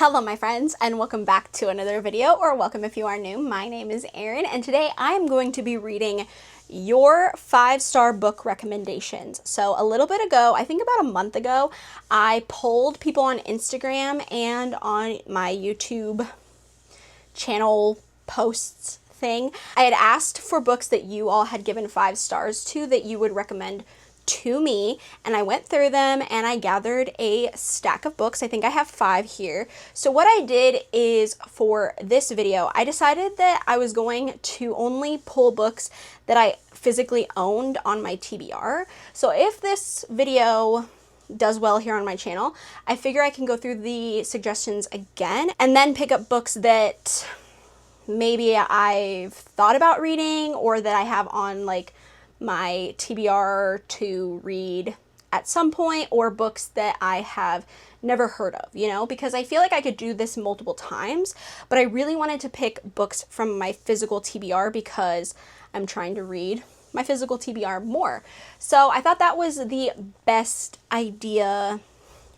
Hello my friends, and welcome back to another video, or welcome if you are new. My name is Erin, and today I am going to be reading your 5-star book recommendations. So a little bit ago, I think about a month ago, I polled people on Instagram and on my YouTube channel posts thing. I had asked for books that you all had given 5 stars to that you would recommend to me, and I went through them and I gathered a stack of books. I think I have 5 here. So what I did is, for this video, I decided that I was going to only pull books that I physically owned on my TBR. So if this video does well here on my channel, I figure I can go through the suggestions again and then pick up books that maybe I've thought about reading or that I have on like my TBR to read at some point, or books that I have never heard of, you know, because I feel like I could do this multiple times, but I really wanted to pick books from my physical TBR because I'm trying to read my physical TBR more. So I thought that was the best idea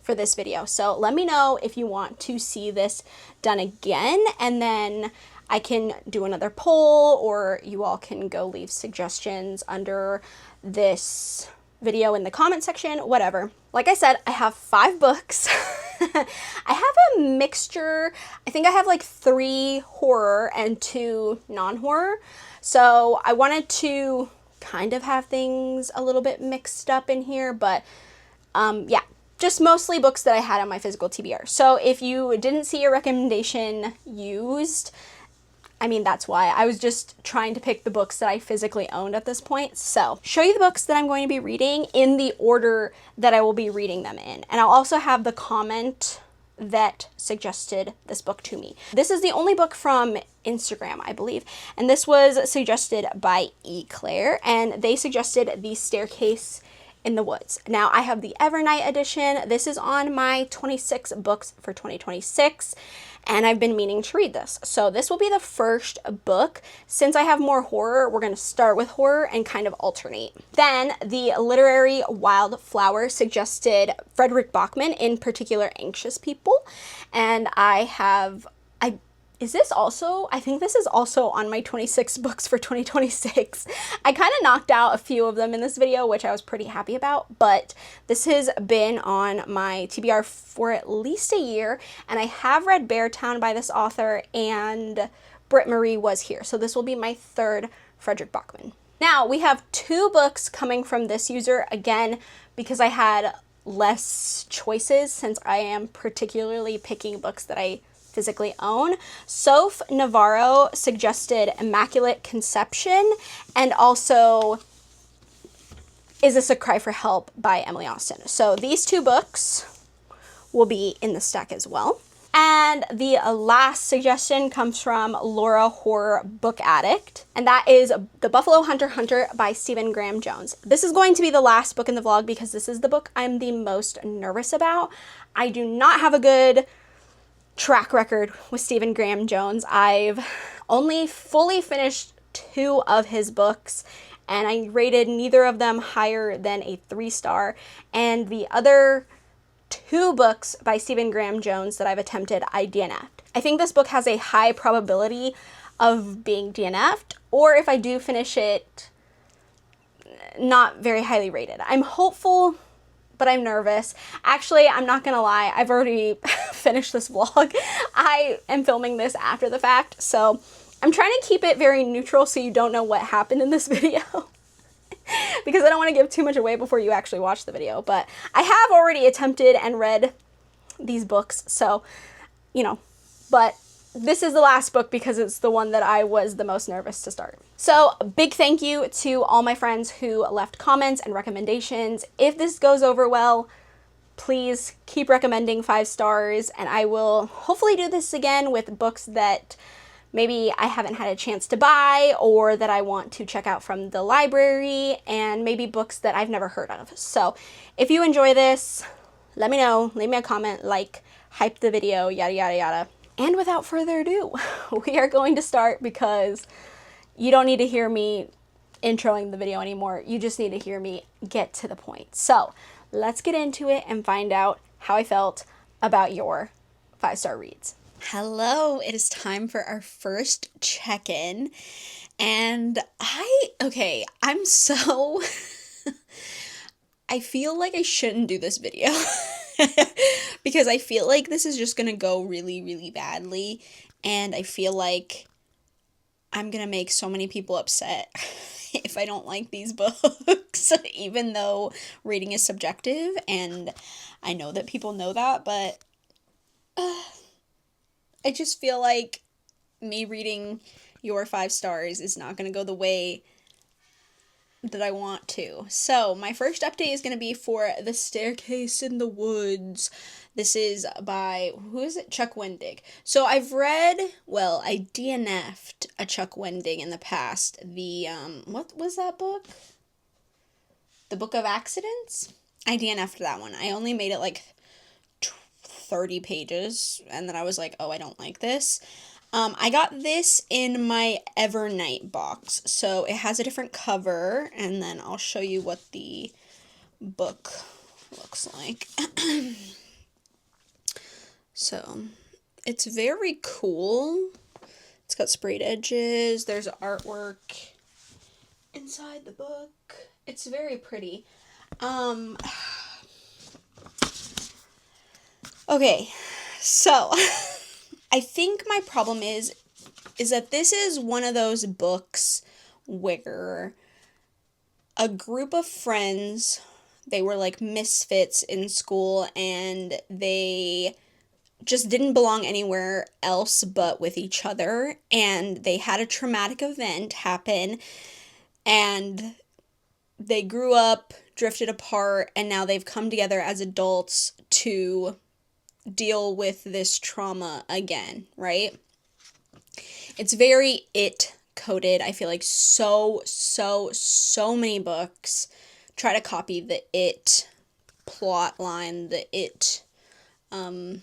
for this video. So let me know if you want to see this done again, and then I can do another poll, or you all can go leave suggestions under this video in the comment section, whatever. Like I said, I have 5 books. I have a mixture. I think I have like 3 horror and 2 non-horror. So I wanted to kind of have things a little bit mixed up in here, but yeah, just mostly books that I had on my physical TBR. So if you didn't see your recommendation used, I mean, that's why. I was just trying to pick the books that I physically owned at this point. So, show you the books that I'm going to be reading in the order that I will be reading them in. And I'll also have the comment that suggested this book to me. This is the only book from Instagram, I believe. And this was suggested by Claire, and they suggested The Staircase in the Woods. Now, I have the Evernight edition. This is on my 26 books for 2026. And I've been meaning to read this. So this will be the first book. Since I have more horror, we're going to start with horror and kind of alternate. Then the Literary Wildflower suggested Frederick Bachman, in particular Anxious People. And I think this is also on my 26 books for 2026. I kind of knocked out a few of them in this video, which I was pretty happy about, but this has been on my TBR for at least a year, and I have read Beartown by this author, and Britt Marie was here. So this will be my 3rd Frederick Bachman. Now, we have 2 books coming from this user, again, because I had less choices, since I am particularly picking books that I physically own. Soph Navarro suggested Immaculate Conception, and also Is This a Cry for Help by Emily Austen. So these 2 books will be in the stack as well. And the last suggestion comes from Laura Horror Book Addict, and that is The Buffalo Hunter by Stephen Graham Jones. This is going to be the last book in the vlog because this is the book I'm the most nervous about. I do not have a good track record with Stephen Graham Jones. I've only fully finished 2 of his books, and I rated neither of them higher than a 3-star. And the other 2 books by Stephen Graham Jones that I've attempted, I DNF'd. I think this book has a high probability of being DNF'd, or if I do finish it, not very highly rated. I'm hopeful, but I'm nervous. Actually, I'm not gonna lie, I've already finished this vlog. I am filming this after the fact, so I'm trying to keep it very neutral so you don't know what happened in this video. Because I don't want to give too much away before you actually watch the video. But I have already attempted and read these books, so, you know, but this is the last book because it's the one that I was the most nervous to start. So big thank you to all my friends who left comments and recommendations. If this goes over well, please keep recommending 5 stars, and I will hopefully do this again with books that maybe I haven't had a chance to buy, or that I want to check out from the library, and maybe books that I've never heard of. So if you enjoy this, let me know, leave me a comment, like, hype the video, yada yada yada. And without further ado, we are going to start, because you don't need to hear me introing the video anymore. You just need to hear me get to the point. So let's get into it and find out how I felt about your 5-star reads. Hello, it is time for our first check-in. And I'm so I feel like I shouldn't do this video because I feel like this is just gonna go really, really badly, and I feel like I'm gonna make so many people upset if I don't like these books, even though reading is subjective, and I know that people know that, but I just feel like me reading your 5 stars is not gonna go the way that I want to. So my first update is going to be for The Staircase in the Woods. This is by, who is it? Chuck Wendig. So I DNF'd a Chuck Wendig in the past. The, what was that book? The Book of Accidents? I DNF'd that one. I only made it like 30 pages, and then I was like, oh, I don't like this. I got this in my Evernight box, so it has a different cover, and then I'll show you what the book looks like. So, it's very cool. It's got sprayed edges, there's artwork inside the book. It's very pretty. Okay, so I think my problem is that this is one of those books where a group of friends, they were like misfits in school, and they just didn't belong anywhere else but with each other, and they had a traumatic event happen, and they grew up, drifted apart, and now they've come together as adults to deal with this trauma again, right? It's very It coded. I feel like so many books try to copy the It plot line, the It kind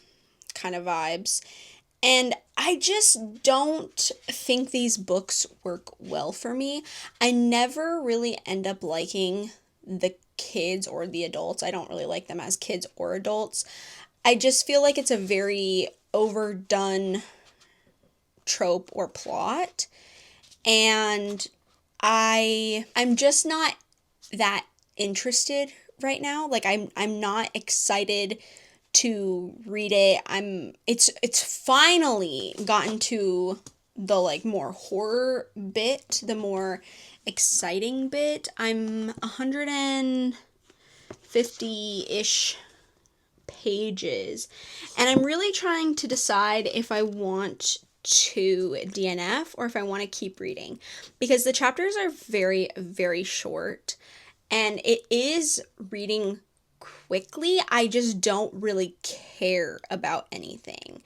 of vibes. And I just don't think these books work well for me. I never really end up liking the kids or the adults. I don't really like them as kids or adults. I just feel like it's a very overdone trope or plot, and I'm just not that interested right now. Like I'm not excited to read it. It's finally gotten to the like more horror bit, the more exciting bit. I'm 150-ish pages, and I'm really trying to decide if I want to DNF or if I want to keep reading, because the chapters are very, very short, and it is reading quickly. I just don't really care about anything.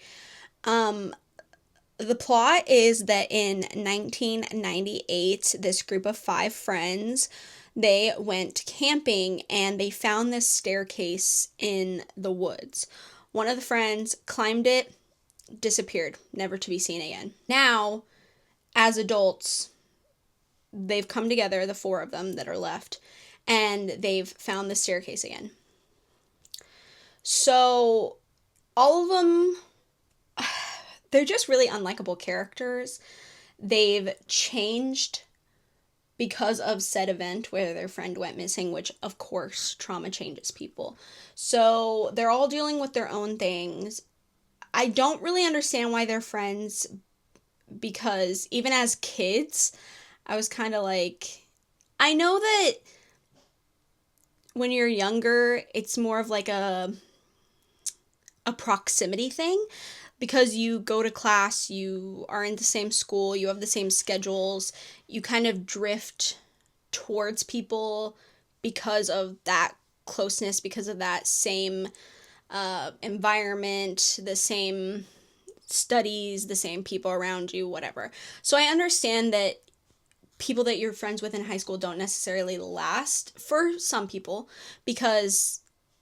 The plot is that in 1998, this group of 5 friends, they went camping and they found this staircase in the woods. One of the friends climbed it, disappeared, never to be seen again. Now, as adults, they've come together, the 4 of them that are left, and they've found the staircase again. So, all of them, they're just really unlikable characters. They've changed because of said event where their friend went missing, which of course trauma changes people. So they're all dealing with their own things. I don't really understand why they're friends, because even as kids, I was kind of like, I know that when you're younger, it's more of like a proximity thing, because you go to class, you are in the same school, you have the same schedules, you kind of drift towards people because of that closeness, because of that same environment, the same studies, the same people around you, whatever. So I understand that people that you're friends with in high school don't necessarily last for some people, because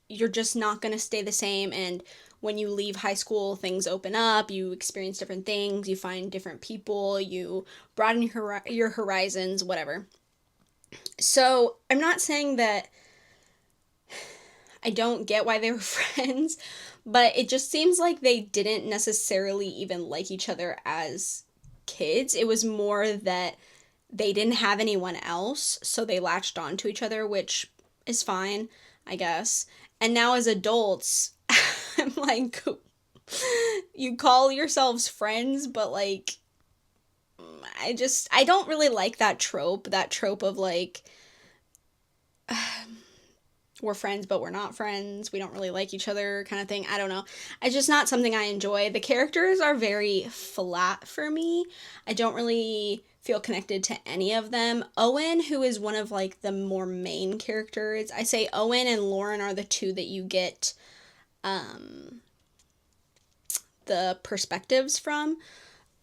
you're just not going to stay the same, and when you leave high school, things open up, you experience different things, you find different people, you broaden your horizons, whatever. So I'm not saying that I don't get why they were friends, but it just seems like they didn't necessarily even like each other as kids. It was more that they didn't have anyone else, so they latched on to each other, which is fine, I guess. And now as adults, I'm like, you call yourselves friends, but like, I don't really like that trope of like, we're friends, but we're not friends. We don't really like each other kind of thing. I don't know. It's just not something I enjoy. The characters are very flat for me. I don't really feel connected to any of them. Owen, who is one of like the more main characters, I say Owen and Lauren are the two that you get the perspectives from.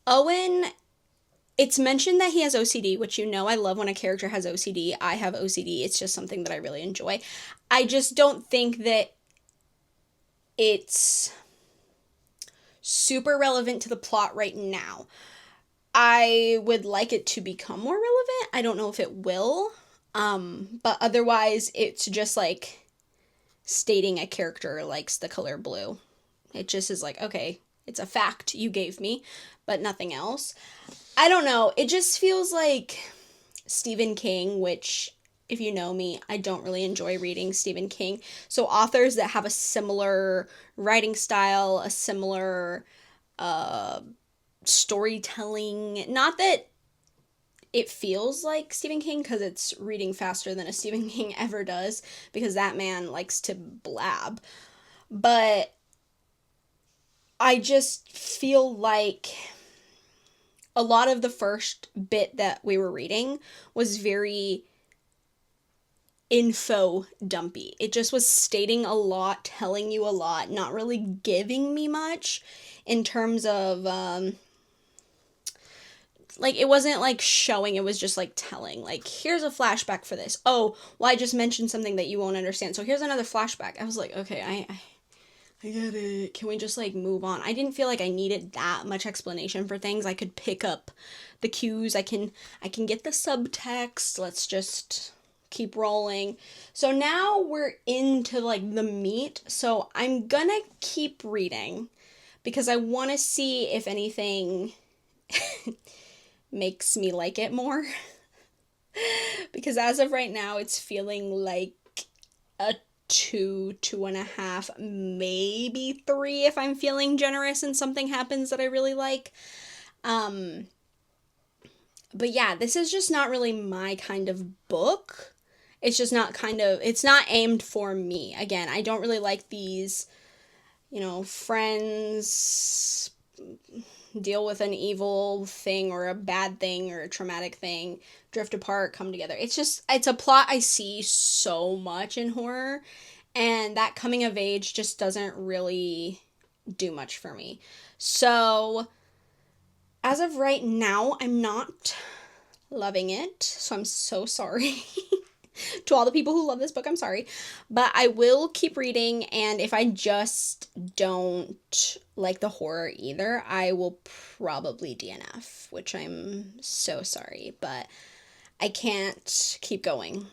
Owen, it's mentioned that he has OCD, which, you know, I love when a character has OCD. I have OCD. It's just something that I really enjoy. I just don't think that it's super relevant to the plot right now. I would like it to become more relevant. I don't know if it will. But otherwise, it's just like stating a character likes the color blue. It just is like, okay, it's a fact you gave me, but nothing else. I don't know. It just feels like Stephen King, which, if you know me, I don't really enjoy reading Stephen King. So authors that have a similar writing style, a similar storytelling, not that it feels like Stephen King, because it's reading faster than a Stephen King ever does, because that man likes to blab. But I just feel like a lot of the first bit that we were reading was very info dumpy. It just was stating a lot, telling you a lot, not really giving me much in terms of, like, it wasn't like showing, it was just like telling, like, here's a flashback for this. Oh, well, I just mentioned something that you won't understand, so here's another flashback. I was like, okay, I get it. Can we just like move on? I didn't feel like I needed that much explanation for things. I could pick up the cues. I can get the subtext. Let's just keep rolling. So now we're into like the meat. So I'm gonna keep reading because I want to see if anything makes me like it more. Because as of right now, it's feeling like a 2.5, maybe 3 if I'm feeling generous and something happens that I really like. But yeah, this is just not really my kind of book. It's just not it's not aimed for me. Again, I don't really like these, you know, friends deal with an evil thing or a bad thing or a traumatic thing, drift apart, come together. It's a plot I see so much in horror, and that coming of age just doesn't really do much for me. So as of right now, I'm not loving it, so I'm so sorry. To all the people who love this book, I'm sorry. But I will keep reading, and if I just don't like the horror either, I will probably DNF, which I'm so sorry. But I can't keep going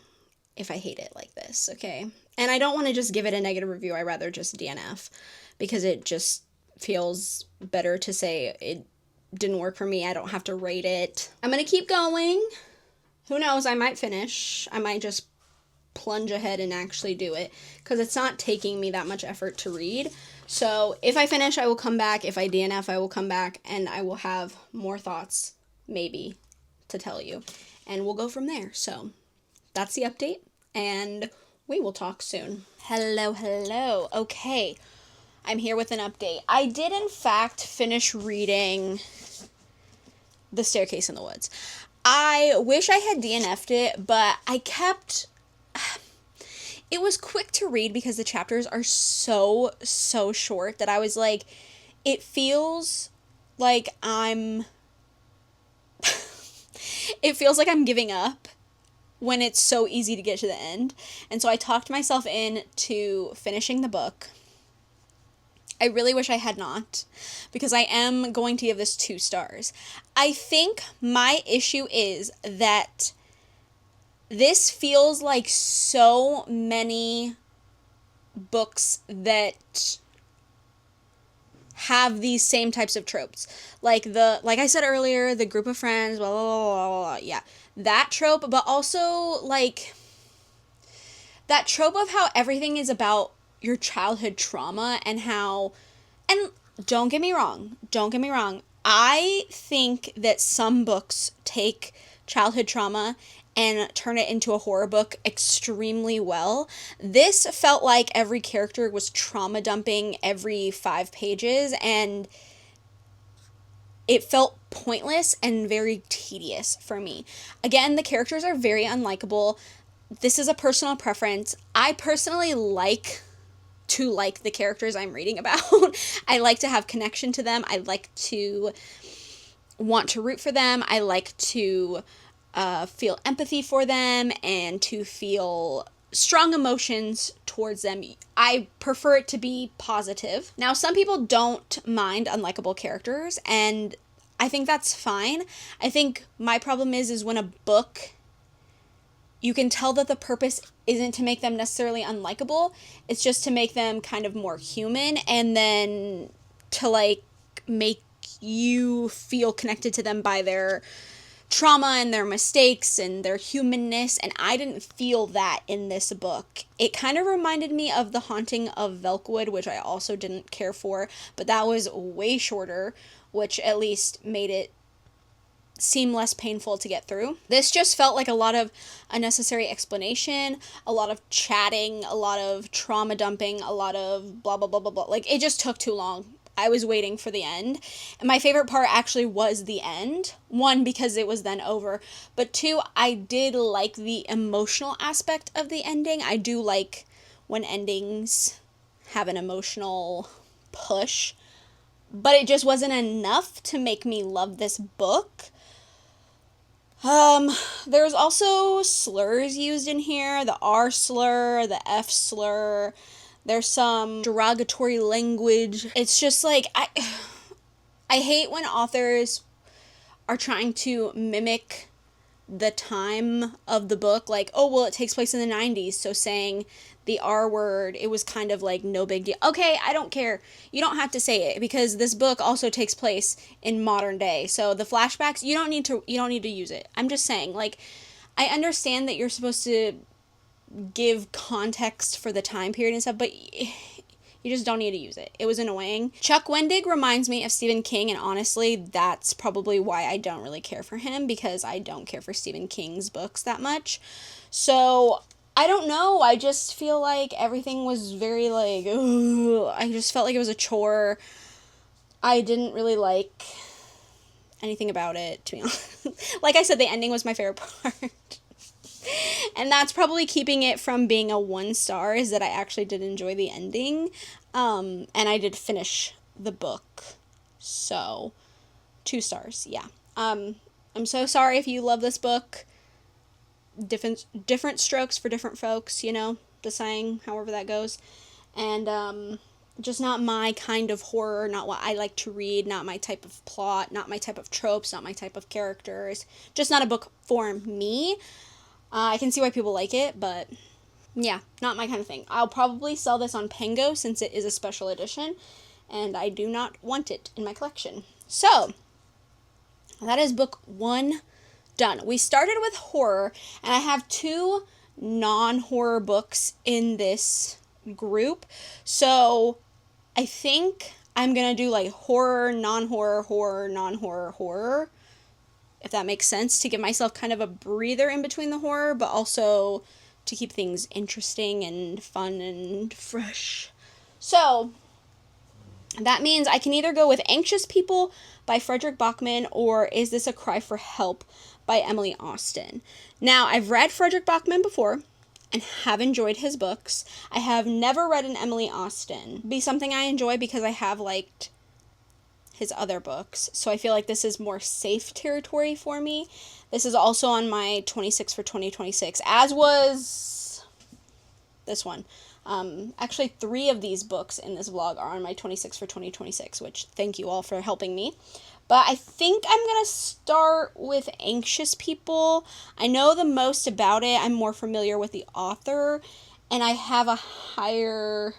if I hate it like this, okay? And I don't want to just give it a negative review. I'd rather just DNF, because it just feels better to say it didn't work for me. I don't have to rate it. I'm going to keep going. Who knows, I might finish. I might just plunge ahead and actually do it, because it's not taking me that much effort to read. So if I finish, I will come back. If I DNF, I will come back, and I will have more thoughts, maybe, to tell you. And we'll go from there. So that's the update, and we will talk soon. Hello. Okay, I'm here with an update. I did, in fact, finish reading The Staircase in the Woods. I wish I had DNF'd it, but it was quick to read because the chapters are so short that I was like, it feels like I'm giving up when it's so easy to get to the end. And so I talked myself into finishing the book. I really wish I had not, because I am going to give this 2 stars. I think my issue is that this feels like so many books that have these same types of tropes. Like I said earlier, the group of friends, blah, blah, blah, blah, blah, yeah. That trope, but also, like, that trope of how everything is about your childhood trauma and how, and don't get me wrong, I think that some books take childhood trauma and turn it into a horror book extremely well. This felt like every character was trauma dumping every 5 pages, and it felt pointless and very tedious for me. Again, the characters are very unlikable. This is a personal preference. I personally like to like the characters I'm reading about. I like to have connection to them. I like to want to root for them. I like to feel empathy for them and to feel strong emotions towards them. I prefer it to be positive. Now, some people don't mind unlikable characters, and I think that's fine. I think my problem is when a book, you can tell that the purpose isn't to make them necessarily unlikable. It's just to make them kind of more human, and then to, like, make you feel connected to them by their trauma and their mistakes and their humanness, and I didn't feel that in this book. It kind of reminded me of The Haunting of Velkwood, which I also didn't care for, but that was way shorter, which at least made it seem less painful to get through. This just felt like a lot of unnecessary explanation, a lot of chatting, a lot of trauma dumping, a lot of blah, blah, blah, blah, blah. Like, it just took too long. I was waiting for the end. And my favorite part actually was the end. 1, because it was then over. But 2, I did like the emotional aspect of the ending. I do like when endings have an emotional push. But it just wasn't enough to make me love this book. There's also slurs used in here. The R slur, the F slur. There's some derogatory language. It's just like, I hate when authors are trying to mimic the time of the book. Like, oh, well, it takes place in the 90s, so saying the R word, it was kind of like no big deal. Okay, I don't care. You don't have to say it, because this book also takes place in modern day. So the flashbacks, you don't need to use it. I'm just saying, like, I understand that you're supposed to give context for the time period and stuff, but you just don't need to use it. It was annoying. Chuck Wendig reminds me of Stephen King, and honestly, that's probably why I don't really care for him, because I don't care for Stephen King's books that much. So, I don't know. I just feel like everything was very, like, ugh. I just felt like it was a chore. I didn't really like anything about it, to be honest. Like I said, the ending was my favorite part. And that's probably keeping it from being a 1 star, is that I actually did enjoy the ending. And I did finish the book. So, 2 stars, yeah. I'm so sorry if you love this book. Different strokes for different folks, you know, the saying, however that goes. And, just not my kind of horror, not what I like to read, not my type of plot, not my type of tropes, not my type of characters. Just not a book for me. I can see why people like it, but yeah, not my kind of thing. I'll probably sell this on Pengo since it is a special edition, and I do not want it in my collection. So, that is book 1 done. We started with horror, and I have 2 non-horror books in this group. So, I think I'm going to do like horror, non-horror, horror, non-horror, horror. If that makes sense, to give myself kind of a breather in between the horror, but also to keep things interesting and fun and fresh. So, that means I can either go with Anxious People by Frederick Bachman, or Is This a Cry for Help by Emily Austen. Now, I've read Frederick Bachman before and have enjoyed his books. I have never read an Emily Austen. Be something I enjoy because I have liked his other books, so I feel like this is more safe territory for me. This is also on my 26 for 2026, as was this one. Actually, 3 of these books in this vlog are on my 26 for 2026, which thank you all for helping me. But I think I'm going to start with Anxious People. I know the most about it. I'm more familiar with the author, and I have a higher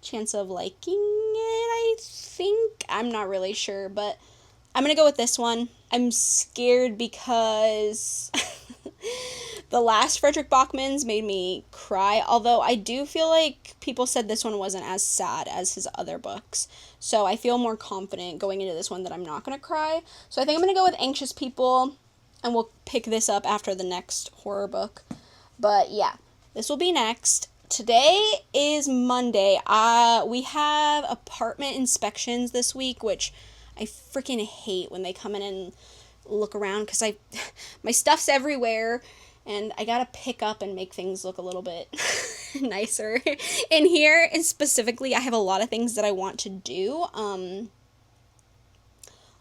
chance of liking it, I think. I'm not really sure, but I'm going to go with this one. I'm scared because the last Frederick Bachman's made me cry, although I do feel like people said this one wasn't as sad as his other books. So I feel more confident going into this one that I'm not going to cry. So I think I'm going to go with Anxious People, and we'll pick this up after the next horror book. But yeah, this will be next. Today is Monday. We have apartment inspections this week, which I freaking hate when they come in and look around because my stuff's everywhere and I gotta pick up and make things look a little bit nicer. In here, and specifically, I have a lot of things that I want to do.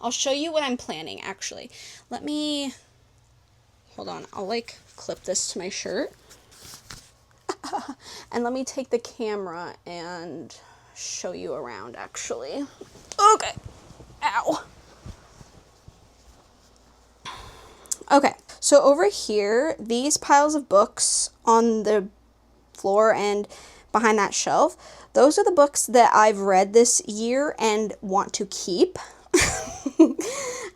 I'll show you what I'm planning, actually. Hold on, I'll clip this to my shirt. And let me take the camera and show you around, actually. Okay. Ow. Okay, so over here, these piles of books on the floor and behind that shelf, those are the books that I've read this year and want to keep.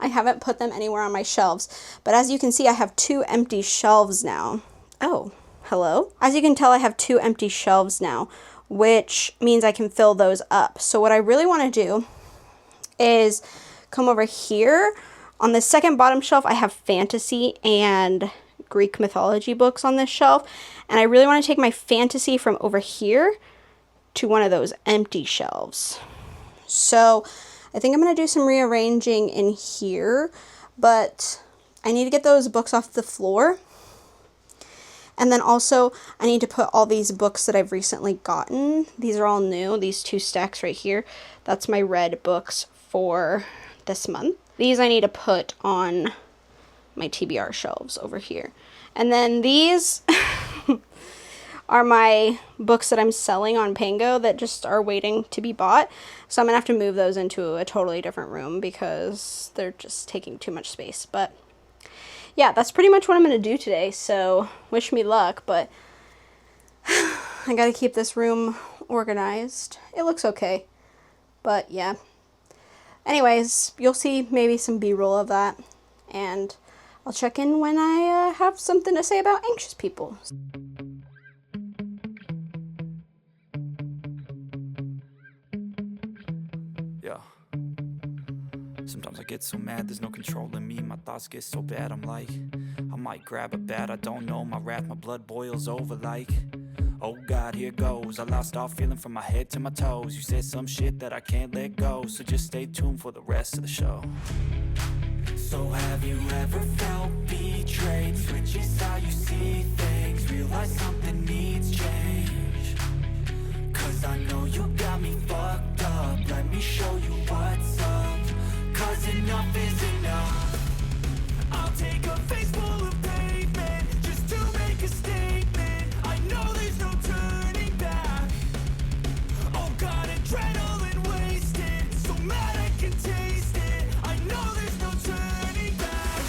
I haven't put them anywhere on my shelves, but as you can see, I have 2 empty shelves now. Oh, hello? As you can tell, I have 2 empty shelves now, which means I can fill those up. So what I really want to do is come over here. On the second bottom shelf, I have fantasy and Greek mythology books on this shelf. And I really want to take my fantasy from over here to one of those empty shelves. So I think I'm going to do some rearranging in here, but I need to get those books off the floor. And then also, I need to put all these books that I've recently gotten. These are all new, these 2 stacks right here. That's my red books for this month. These I need to put on my TBR shelves over here. And then these are my books that I'm selling on Pango that just are waiting to be bought. So I'm going to have to move those into a totally different room because they're just taking too much space. But yeah, that's pretty much what I'm going to do today. So wish me luck, but I got to keep this room organized. It looks okay, but yeah. Anyways, you'll see maybe some B-roll of that, and I'll check in when I have something to say about Anxious People. Yeah. Sometimes I get so mad, there's no controlling me. My thoughts get so bad, I'm like, I might grab a bat, I don't know. My wrath, my blood boils over like, oh God, here goes. I lost all feeling from my head to my toes. You said some shit that I can't let go, so just stay tuned for the rest of the show. So have you ever felt betrayed? Switches how you see things, realize something needs change. Cause I know you got me fucked up, let me show you what's up. Cause enough is enough. I'll take a face full of pavement just to make a statement. I know there's no turning back. Oh God, adrenaline wasted, so mad I can taste it. I know there's no turning back.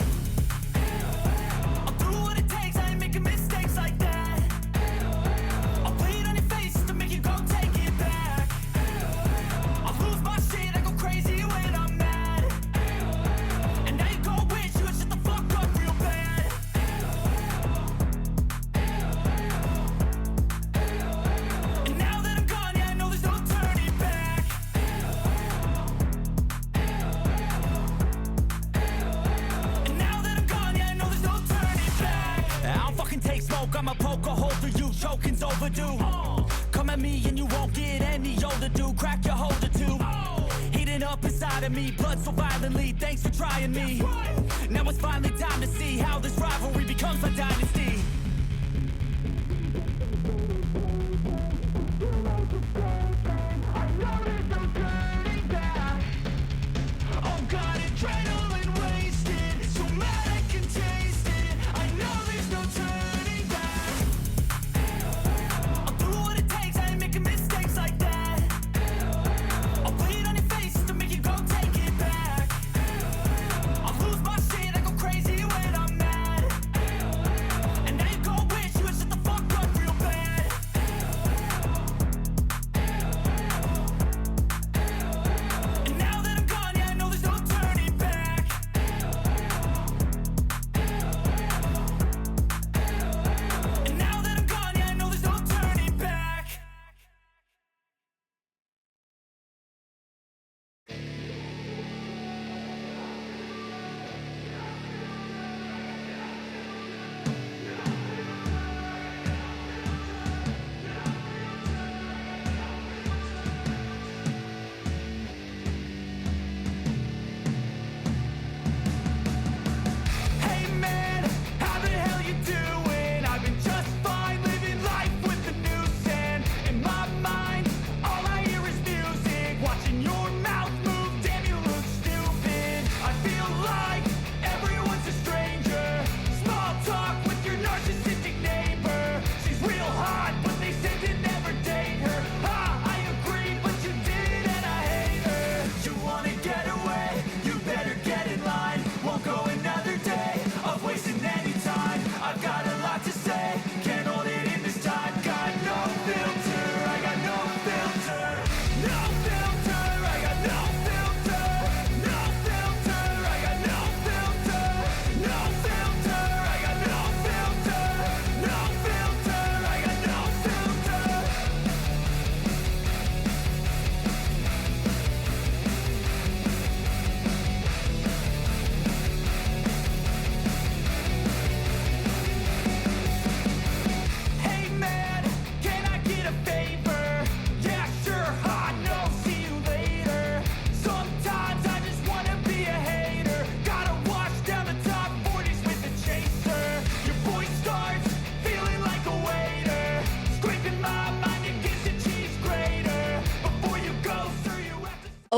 I'll do what it takes, I ain't making mistakes like that. I'll play it on your face to make you go take it back. I'll lose my shit, I go crazy when I'm mad. And now you go wish you would shut the fuck up real bad. And now that I'm gone, yeah, I know there's no turning back. And now that I'm gone, yeah, I know there's no turning back. I don't fucking take smoke, I'ma poke a hole through you, choking's overdue. Come at me and you won't get any older, dude. Crack your holder too. Heating up inside of me, blood so violently. Thanks for trying me. Now it's finally time to see how this rivalry becomes a dynasty. Oh God, adrenaline wasted, so mad I can taste it. I know there's no turning back. I'll do what it takes, I ain't making mistakes like that. I'll play it on your face to make you go take it back. I'll lose my shit, I go crazy when I'm mad. And now you go wish you would shut the fuck up real bad.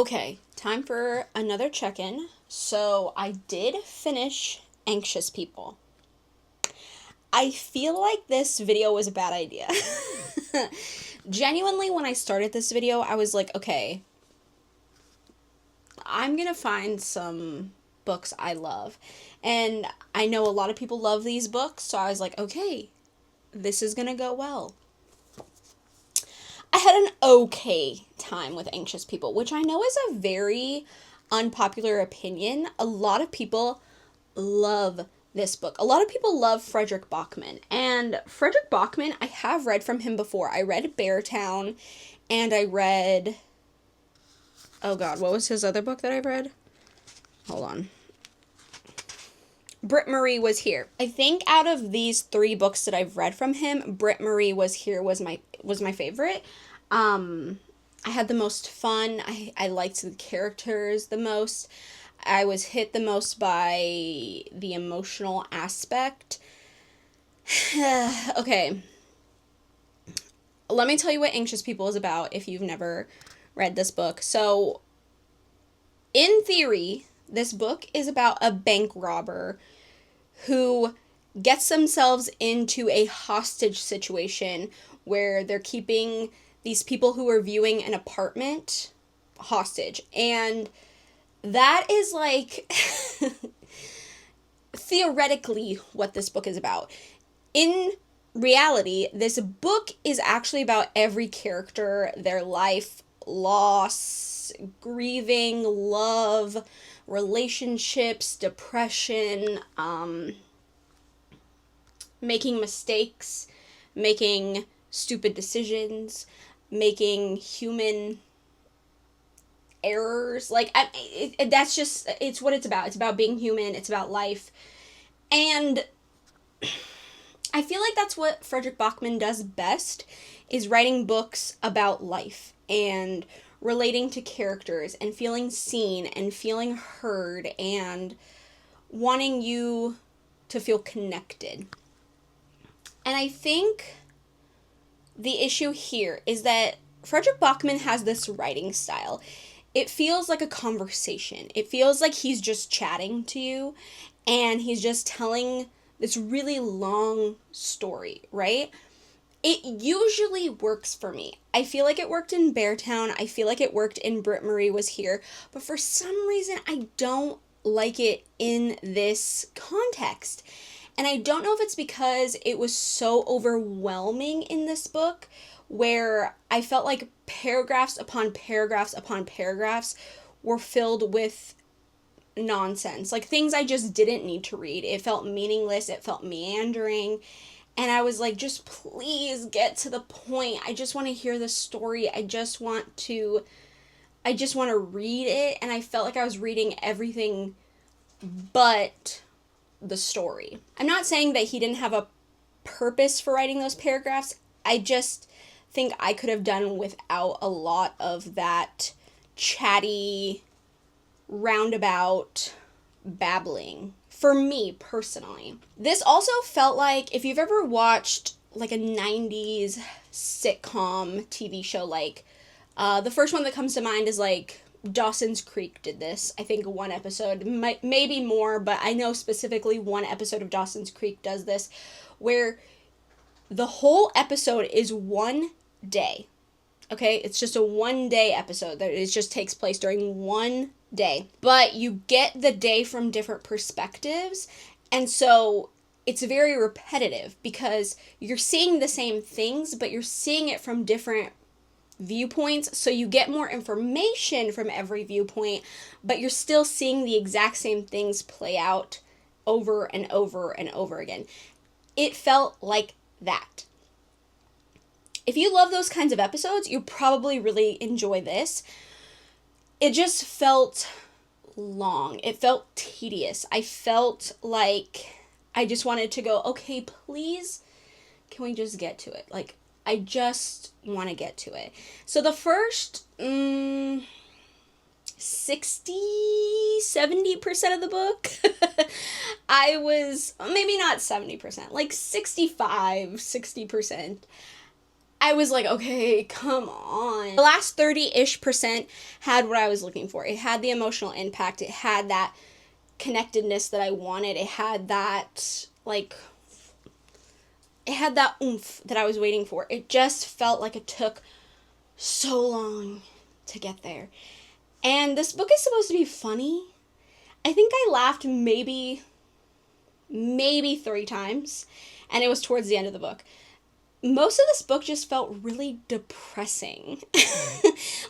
Okay, time for another check-in. So I did finish Anxious People. I feel like this video was a bad idea. Genuinely, when I started this video, I was like, okay, I'm gonna find some books I love. And I know a lot of people love these books, so I was like, okay, this is gonna go well. I had an okay time with Anxious People, which I know is a very unpopular opinion. A lot of people love this book. A lot of people love Frederick Bachman. And Frederick Bachman, I have read from him before. I read Beartown, and I read... Oh god, what was his other book that I read? Hold on. Britt Marie Was Here. I think out of these 3 books that I've read from him, Britt Marie Was Here was my favorite. I had the most fun. I liked the characters the most. I was hit the most by the emotional aspect. Okay. Let me tell you what Anxious People is about if you've never read this book. So, in theory, this book is about a bank robber who gets themselves into a hostage situation where they're keeping these people who are viewing an apartment hostage. And that is like theoretically what this book is about. In reality, this book is actually about every character, their life, loss, grieving, love, relationships, depression, making mistakes, making stupid decisions, making human errors. Like, that's just, it's what it's about. It's about being human. It's about life. And I feel like that's what Frederick Bachman does best, is writing books about life and relating to characters and feeling seen and feeling heard and wanting you to feel connected. And I think the issue here is that Frederick Bachman has this writing style. It feels like a conversation. It feels like he's just chatting to you and he's just telling this really long story, right? It usually works for me. I feel like it worked in Beartown. I feel like it worked in Britt Marie Was Here. But for some reason, I don't like it in this context. And I don't know if it's because it was so overwhelming in this book, where I felt like paragraphs upon paragraphs upon paragraphs were filled with nonsense. Like, things I just didn't need to read. It felt meaningless. It felt meandering. And I was like, just please get to the point. I just want to hear the story. I just want to read it. And I felt like I was reading everything but the story. I'm not saying that he didn't have a purpose for writing those paragraphs. I just think I could have done without a lot of that chatty, roundabout babbling. For me, personally. This also felt like, if you've ever watched like a 90s sitcom TV show, like, the first one that comes to mind is like Dawson's Creek did this. I think one episode, maybe more, but I know specifically one episode of Dawson's Creek does this, where the whole episode is one day. Okay? It's just a one-day episode. That it just takes place during one day. But you get the day from different perspectives, and so it's very repetitive because you're seeing the same things, but you're seeing it from different viewpoints, so you get more information from every viewpoint, but you're still seeing the exact same things play out over and over and over again. It felt like that. If you love those kinds of episodes, you probably really enjoy this. It just felt long. It felt tedious. I felt like I just wanted to go, okay, please, can we just get to it? Like, I just want to get to it. So the first 60, 70% of the book, I was, maybe not 70%, like 65, 60%. I was like, okay, come on. The last 30-ish% had what I was looking for. It had the emotional impact. It had that connectedness that I wanted. It had that, like, it had that oomph that I was waiting for. It just felt like it took so long to get there. And this book is supposed to be funny. I think I laughed maybe 3 times, and it was towards the end of the book. Most of this book just felt really depressing.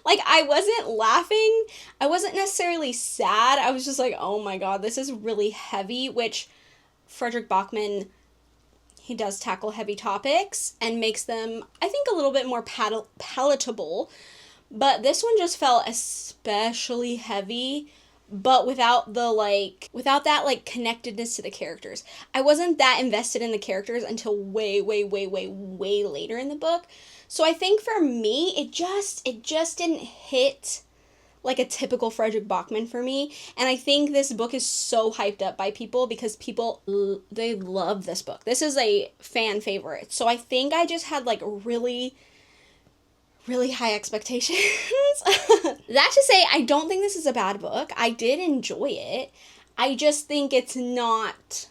Like, I wasn't laughing. I wasn't necessarily sad. I was just like, oh my god, this is really heavy, which Frederick Bachman, he does tackle heavy topics and makes them, I think, a little bit more palatable. But this one just felt especially heavy, but without that connectedness to the characters. I wasn't that invested in the characters until way later in the book. So I think for me, it just didn't hit like a typical Frederick Bachman for me. And I think this book is so hyped up by people because they love this book. This is a fan favorite. So I think I just had like really high expectations. That to say, I don't think this is a bad book. I did enjoy it. I just think it's not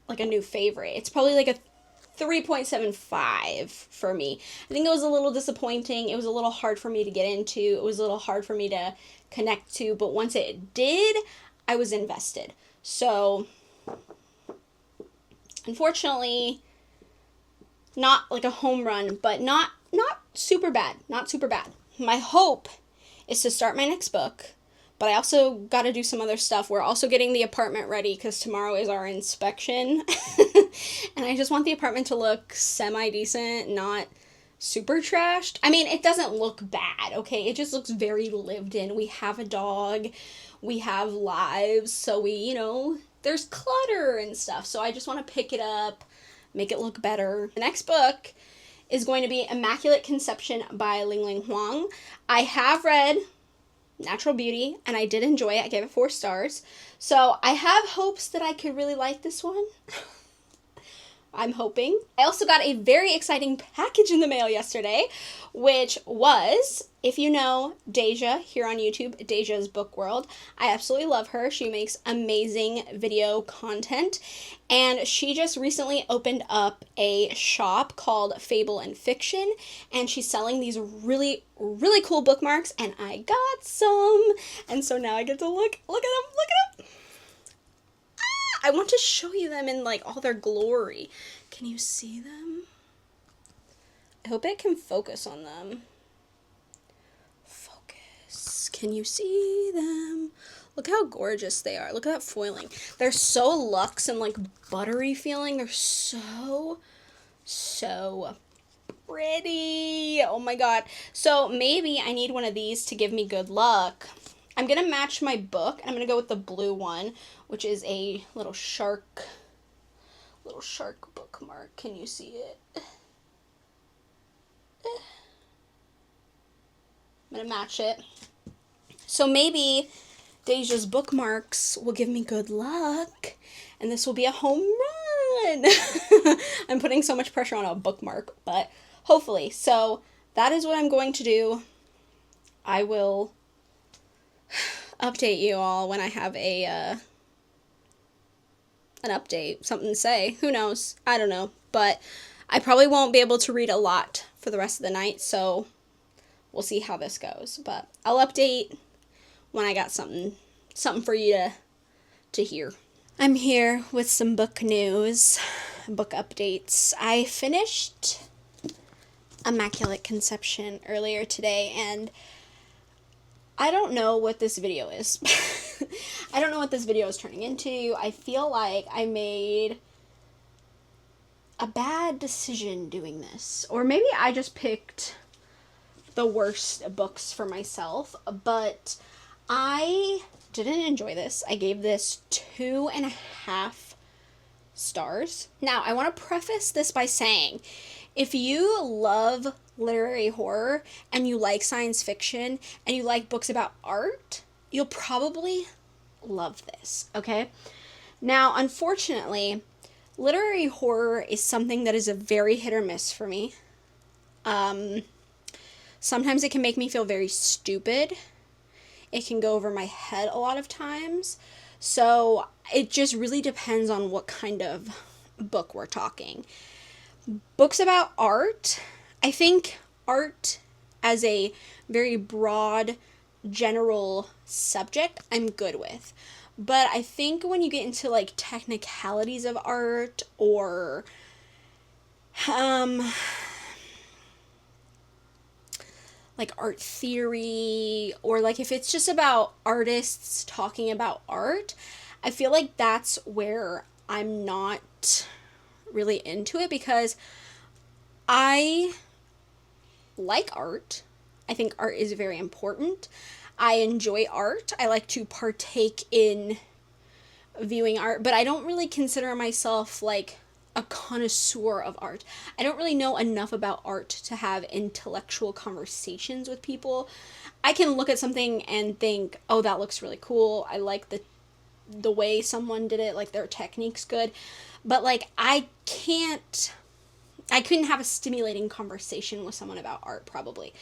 like a new favorite. It's probably like a 3.75 for me. I think it was a little disappointing. It was a little hard for me to get into. It was a little hard for me to connect to. But once it did, I was invested. So, unfortunately, not like a home run, but not super bad. Not super bad. My hope is to start my next book, but I also got to do some other stuff. We're also getting the apartment ready because tomorrow is our inspection. And I just want the apartment to look semi-decent, not super trashed. I mean, it doesn't look bad, okay? It just looks very lived in. We have a dog. We have lives. So there's clutter and stuff. So I just want to pick it up, make it look better. The next book is going to be Immaculate Conception by Ling Huang. I have read Natural Beauty, and I did enjoy it. I gave it 4 stars. So I have hopes that I could really like this one. I'm hoping. I also got a very exciting package in the mail yesterday, which was, if you know Deja here on YouTube, Deja's Book World, I absolutely love her. She makes amazing video content, and she just recently opened up a shop called Fable and Fiction, and she's selling these really cool bookmarks, and I got some, and so now I get to look at them. I want to show you them in like all their glory. Can you see them? I hope it can focus on them. Focus. Can you see them? Look how gorgeous they are. Look at that foiling. They're so luxe and like buttery feeling. They're so pretty. Oh my god. So maybe I need one of these to give me good luck. I'm going to match my book, and I'm going to go with the blue one, which is a little shark bookmark. Can you see it? I'm going to match it. So maybe Deja's bookmarks will give me good luck, and this will be a home run. I'm putting so much pressure on a bookmark, but hopefully. So that is what I'm going to do. I will update you all when I have an update, something to say. Who knows? I don't know. But I probably won't be able to read a lot for the rest of the night, so we'll see how this goes. But I'll update when I got something for you to hear. I'm here with some book news, book updates. I finished Immaculate Conception earlier today, and I don't know what this video is. I don't know what this video is turning into. I feel like I made a bad decision doing this. Or maybe I just picked the worst books for myself. But I didn't enjoy this. I gave this 2.5 stars. Now, I want to preface this by saying, if you love literary horror and you like science fiction and you like books about art, you'll probably love this, okay? Now, unfortunately, literary horror is something that is a very hit or miss for me. Sometimes it can make me feel very stupid. It can go over my head a lot of times. So it just really depends on what kind of book we're talking. Books about art, I think art as a very broad, general subject, I'm good with. But I think when you get into like technicalities of art or like art theory, or like if it's just about artists talking about art, I feel like that's where I'm not really into it, because I like art. I think art is very important. I enjoy art. I like to partake in viewing art, but I don't really consider myself like a connoisseur of art. I don't really know enough about art to have intellectual conversations with people. I can look at something and think, "Oh, that looks really cool. I like the way someone did it, like their technique's good." But like I couldn't have a stimulating conversation with someone about art, probably.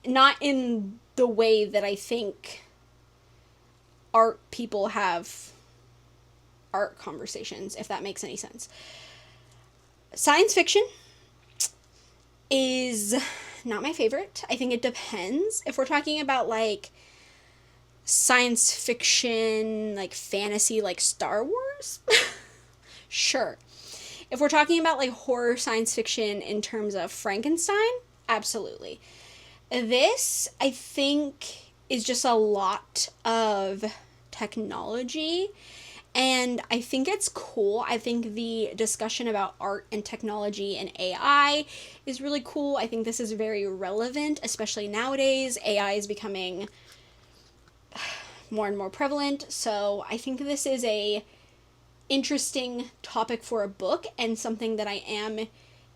Not in the way that I think art people have art conversations, if that makes any sense. Science fiction is not my favorite. I think it depends. If we're talking about like science fiction, like fantasy, like Star Wars, sure. If we're talking about like horror science fiction in terms of Frankenstein, absolutely. This, I think, is just a lot of technology, and I think it's cool. I think the discussion about art and technology and AI is really cool. I think this is very relevant, especially nowadays. AI is becoming more and more prevalent, so I think this is a interesting topic for a book, and something that I am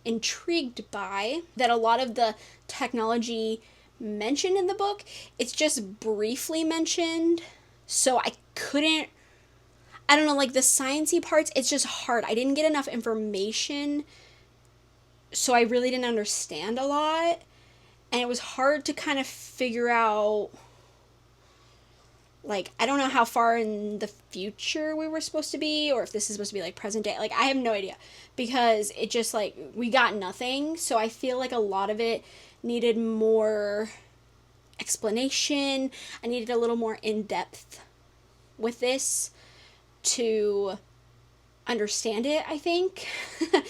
intrigued by. That a lot of the technology mentioned in the book, it's just briefly mentioned, so I don't know, like the sciencey parts, it's just hard. I didn't get enough information, so I really didn't understand a lot, and it was hard to kind of figure out, like, I don't know how far in the future we were supposed to be, or if this is supposed to be like present day. Like, I have no idea, because it just like we got nothing. So I feel like a lot of it needed more explanation. I needed a little more in depth with this to understand it, I think.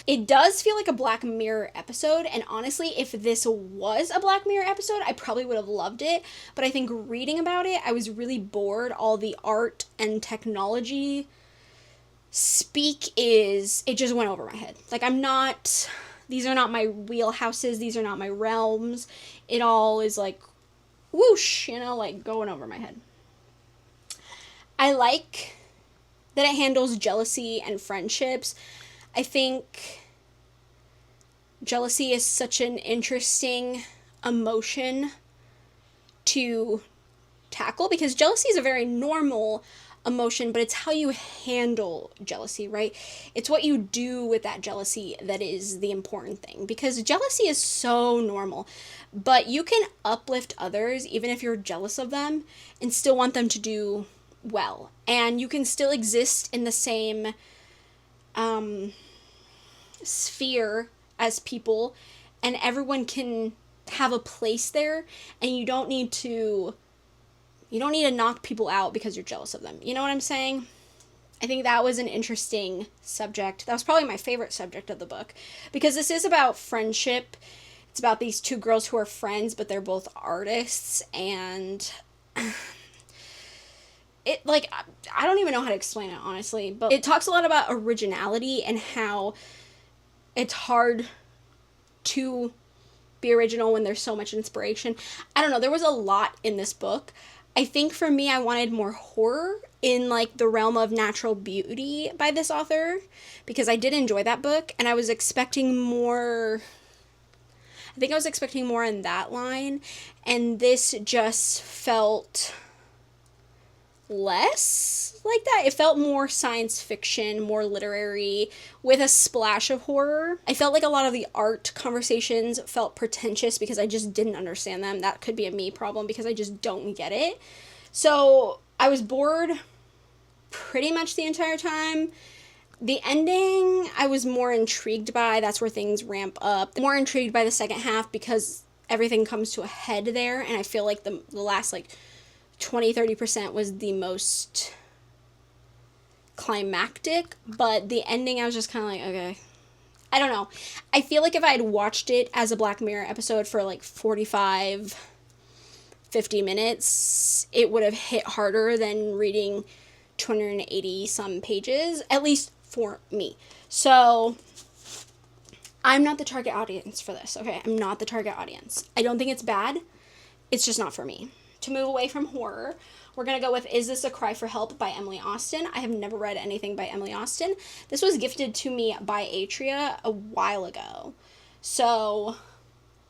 It does feel like a Black Mirror episode, and honestly, if this was a Black Mirror episode, I probably would have loved it, but I think reading about it, I was really bored. All the art and technology it just went over my head. Like, these are not my wheelhouses, these are not my realms. It all is like, whoosh, like going over my head. I like that it handles jealousy and friendships. I think jealousy is such an interesting emotion to tackle, because jealousy is a very normal emotion, but it's how you handle jealousy, right? It's what you do with that jealousy that is the important thing, because jealousy is so normal, but you can uplift others even if you're jealous of them and still want them to do well, and you can still exist in the same sphere as people, and everyone can have a place there, and you don't need to knock people out because you're jealous of them. You know what I'm saying? I think that was an interesting subject. That was probably my favorite subject of the book, because this is about friendship. It's about these two girls who are friends, but they're both artists, and it, like, I don't even know how to explain it, honestly, but it talks a lot about originality and how it's hard to be original when there's so much inspiration. I don't know, there was a lot in this book. I think for me, I wanted more horror in like the realm of natural beauty by this author, because I did enjoy that book, and I was expecting more. I think I was expecting more in that line, and this just felt less like that. It felt more science fiction, more literary, with a splash of horror. I felt like a lot of the art conversations felt pretentious because I just didn't understand them. That could be a me problem because I just don't get it. So I was bored pretty much the entire time. The ending, I was more intrigued by. That's where things ramp up. More intrigued by the second half because everything comes to a head there, and I feel like the last, like, 20-30% was the most climactic, but the ending I was just kind of like, okay. I don't know. I feel like if I had watched it as a Black Mirror episode for like 45-50 minutes, it would have hit harder than reading 280 some pages, at least for me. So I'm not the target audience for this, okay? I'm not the target audience. I don't think it's bad. It's just not for me. To move away from horror, we're going to go with Is This a Cry for Help by Emily Austen. I have never read anything by Emily Austen. This was gifted to me by Atria a while ago. So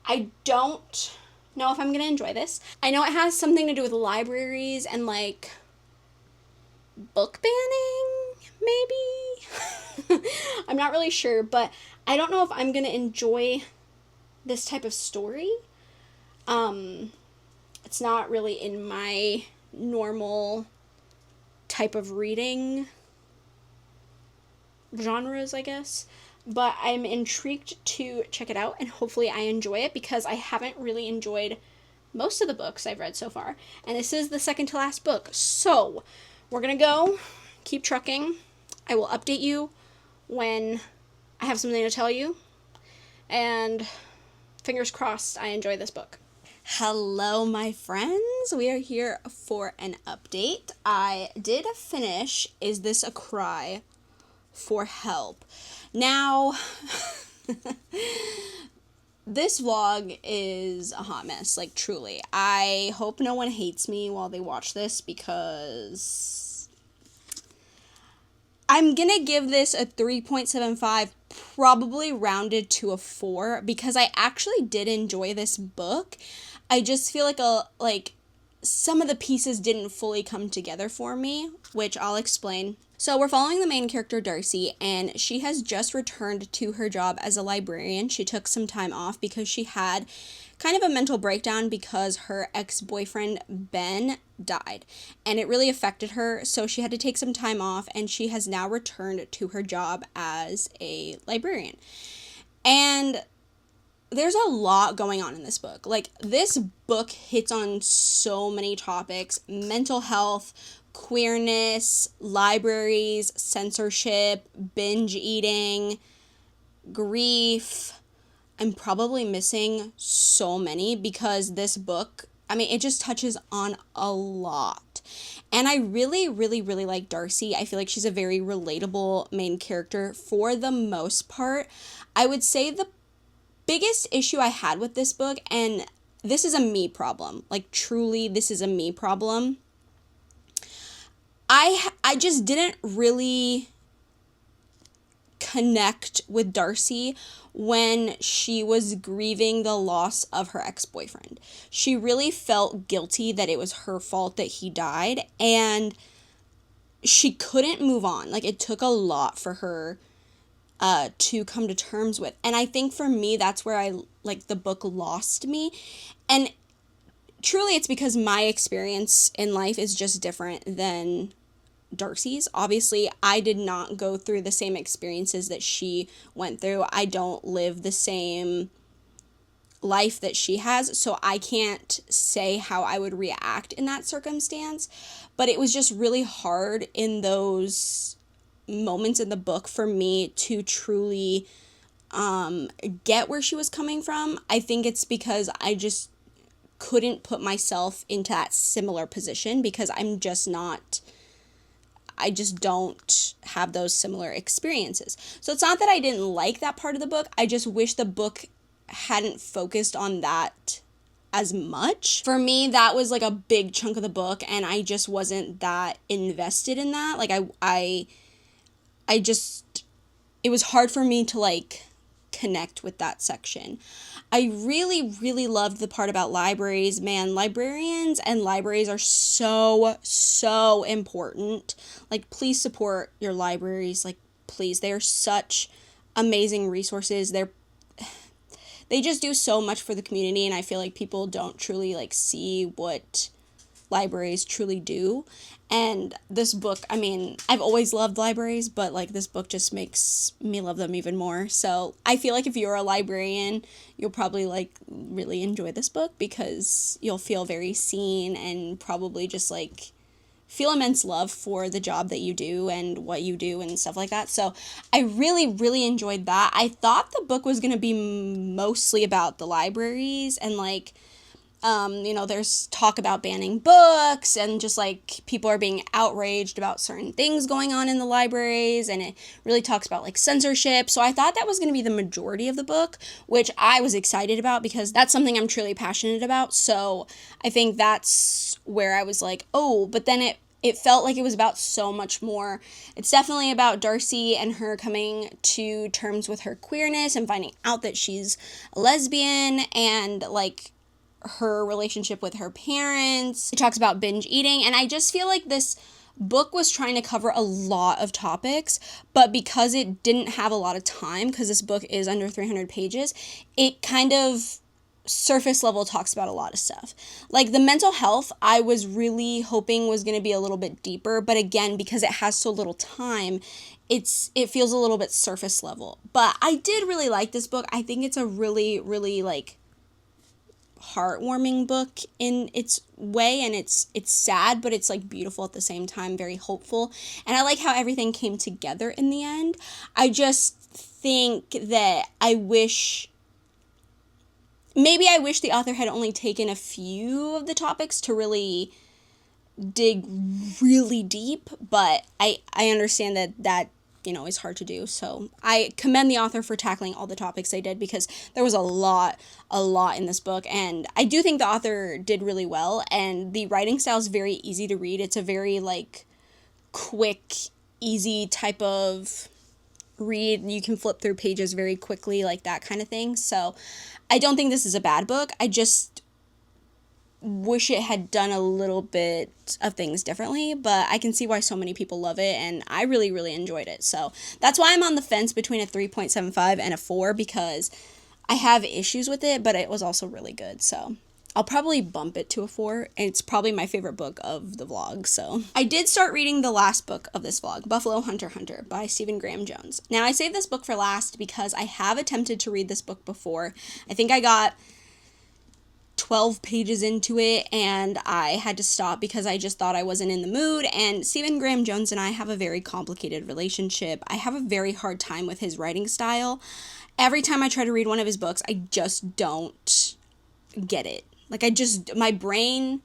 I don't know if I'm going to enjoy this. I know it has something to do with libraries and like book banning, maybe? I'm not really sure, but I don't know if I'm going to enjoy this type of story. It's not really in my normal type of reading genres, I guess. But I'm intrigued to check it out, and hopefully I enjoy it because I haven't really enjoyed most of the books I've read so far. And this is the second to last book. So we're going to go, keep trucking. I will update you when I have something to tell you. And fingers crossed I enjoy this book. Hello, my friends. We are here for an update. I did finish Is This a Cry for Help? Now, this vlog is a hot mess, like truly. I hope no one hates me while they watch this because I'm gonna give this a 3.75, probably rounded to a 4, because I actually did enjoy this book. I just feel like some of the pieces didn't fully come together for me, which I'll explain. So we're following the main character, Darcy, and she has just returned to her job as a librarian. She took some time off because she had kind of a mental breakdown because her ex-boyfriend, Ben, died. And it really affected her, so she had to take some time off, and she has now returned to her job as a librarian. And there's a lot going on in this book. Like, this book hits on so many topics: mental health, queerness, libraries, censorship, binge eating, grief. I'm probably missing so many because this book, I mean, it just touches on a lot. And I really, really, really like Darcy. I feel like she's a very relatable main character for the most part. I would say the biggest issue I had with this book, and this is a me problem, like truly this is a me problem, I just didn't really connect with Darcy when she was grieving the loss of her ex-boyfriend. She really felt guilty that it was her fault that he died, and she couldn't move on. Like, it took a lot for her to come to terms with. And I think for me, that's where the book lost me. And truly, it's because my experience in life is just different than Darcy's. Obviously, I did not go through the same experiences that she went through. I don't live the same life that she has, so I can't say how I would react in that circumstance. But it was just really hard in those moments in the book for me to truly get where she was coming from. I think it's because I just couldn't put myself into that similar position because I just don't have those similar experiences. So it's not that I didn't like that part of the book. I just wish the book hadn't focused on that as much. For me, that was like a big chunk of the book, and I just wasn't that invested in that. Like, I just, it was hard for me to like connect with that section. I really, really loved the part about libraries. Man, librarians and libraries are so, so important. Like, please support your libraries. Like, please. They are such amazing resources. They just do so much for the community, and I feel like people don't truly, like, see what libraries truly do. And this book, I mean, I've always loved libraries, but like this book just makes me love them even more. So I feel like if you're a librarian, you'll probably like really enjoy this book because you'll feel very seen and probably just like feel immense love for the job that you do and what you do and stuff like that. So I really, really enjoyed that. I thought the book was going to be mostly about the libraries and like, there's talk about banning books and just like people are being outraged about certain things going on in the libraries, and it really talks about like censorship. So I thought that was going to be the majority of the book, which I was excited about because that's something I'm truly passionate about. So I think that's where I was like, oh, but then it felt like it was about so much more. It's definitely about Darcy and her coming to terms with her queerness and finding out that she's a lesbian and like her relationship with her parents. It talks about binge eating, and I just feel like this book was trying to cover a lot of topics, but because it didn't have a lot of time, because this book is under 300 pages, it kind of surface level talks about a lot of stuff. Like the mental health, I was really hoping was going to be a little bit deeper, but again, because it has so little time, it feels a little bit surface level. But I did really like this book. I think it's a really, really like heartwarming book in its way, and it's sad, but it's like beautiful at the same time, very hopeful, and I like how everything came together in the end. I just think that I wish the author had only taken a few of the topics to really dig really deep, but I understand that is hard to do. So I commend the author for tackling all the topics they did because there was a lot in this book, and I do think the author did really well, and the writing style is very easy to read. It's a very like quick, easy type of read. You can flip through pages very quickly, like that kind of thing. So I don't think this is a bad book. I just wish it had done a little bit of things differently, but I can see why so many people love it, and I really, really enjoyed it. So that's why I'm on the fence between a 3.75 and a 4, because I have issues with it, but it was also really good. So I'll probably bump it to a 4, and it's probably my favorite book of the vlog. So I did start reading the last book of this vlog, Buffalo Hunter Hunter by Stephen Graham Jones. Now I saved this book for last because I have attempted to read this book before. I think I got 12 pages into it and I had to stop because I just thought I wasn't in the mood. And Stephen Graham Jones and I have a very complicated relationship. I have a very hard time with his writing style. Every time I try to read one of his books, I just don't get it. Like my brain,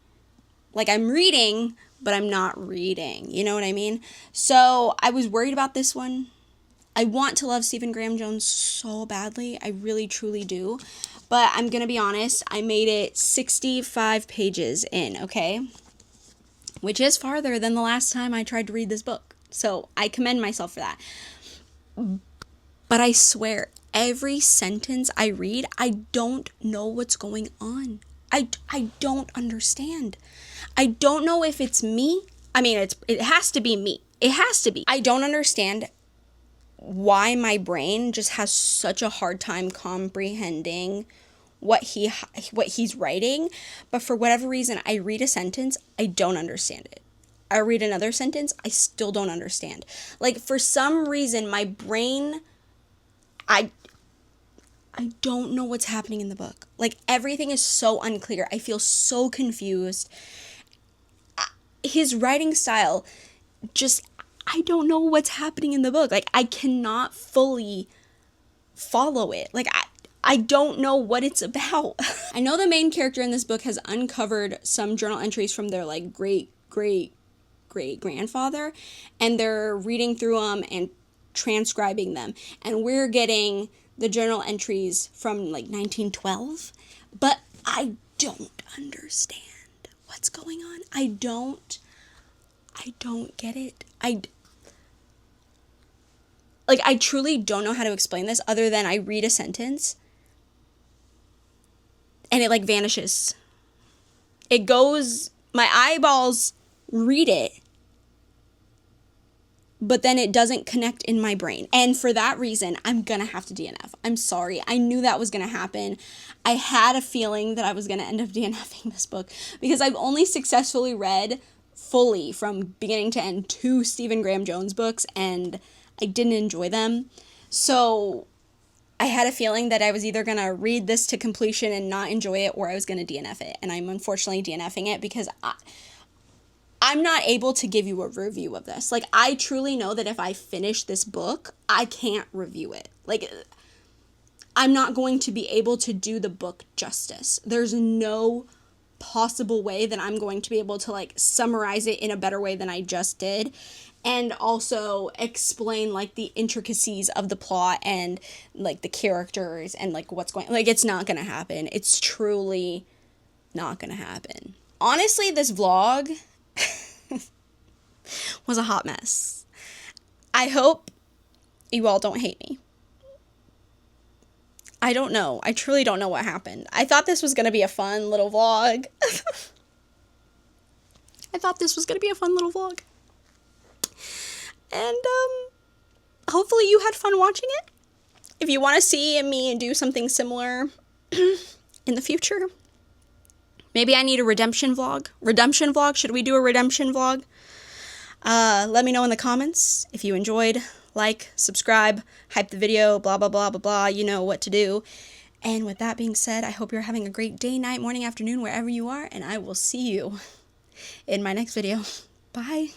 like I'm reading, but I'm not reading. You know what I mean? So I was worried about this one. I want to love Stephen Graham Jones so badly. I really, truly do. But I'm going to be honest, I made it 65 pages in, okay? Which is farther than the last time I tried to read this book. So I commend myself for that. But I swear, every sentence I read, I don't know what's going on. I don't understand. I don't know if it's me. I mean, it has to be me. It has to be. I don't understand why my brain just has such a hard time comprehending what he's writing, but for whatever reason, I read a sentence, I don't understand it. I read another sentence, I still don't understand. Like, for some reason, my brain, I don't know what's happening in the book. Like, everything is so unclear. I feel so confused. His writing style, just, I don't know what's happening in the book. Like, I cannot fully follow it. Like, I don't know what it's about. I know the main character in this book has uncovered some journal entries from their like great-great-great-grandfather, and they're reading through them and transcribing them. And we're getting the journal entries from like 1912, but I don't understand what's going on. I don't get it. like, I truly don't know how to explain this other than I read a sentence and it like vanishes. It goes, my eyeballs read it, but then it doesn't connect in my brain. And for that reason, I'm gonna have to DNF. I'm sorry. I knew that was gonna happen. I had a feeling that I was gonna end up DNFing this book because I've only successfully read fully from beginning to end 2 Stephen Graham Jones books, and I didn't enjoy them. So I had a feeling that I was either going to read this to completion and not enjoy it, or I was going to DNF it. And I'm unfortunately DNFing it because I'm not able to give you a review of this. Like, I truly know that if I finish this book, I can't review it. Like, I'm not going to be able to do the book justice. There's no possible way that I'm going to be able to, like, summarize it in a better way than I just did. And also explain, like, the intricacies of the plot and, like, the characters and, like, what's going... Like, it's not gonna happen. It's truly not gonna happen. Honestly, this vlog was a hot mess. I hope you all don't hate me. I don't know. I truly don't know what happened. I thought this was gonna be a fun little vlog. And, hopefully you had fun watching it. If you want to see me do something similar in the future, maybe I need a redemption vlog. Redemption vlog? Should we do a redemption vlog? Let me know in the comments if you enjoyed. Like, subscribe, hype the video, blah, blah, blah, blah, blah. You know what to do. And with that being said, I hope you're having a great day, night, morning, afternoon, wherever you are. And I will see you in my next video. Bye.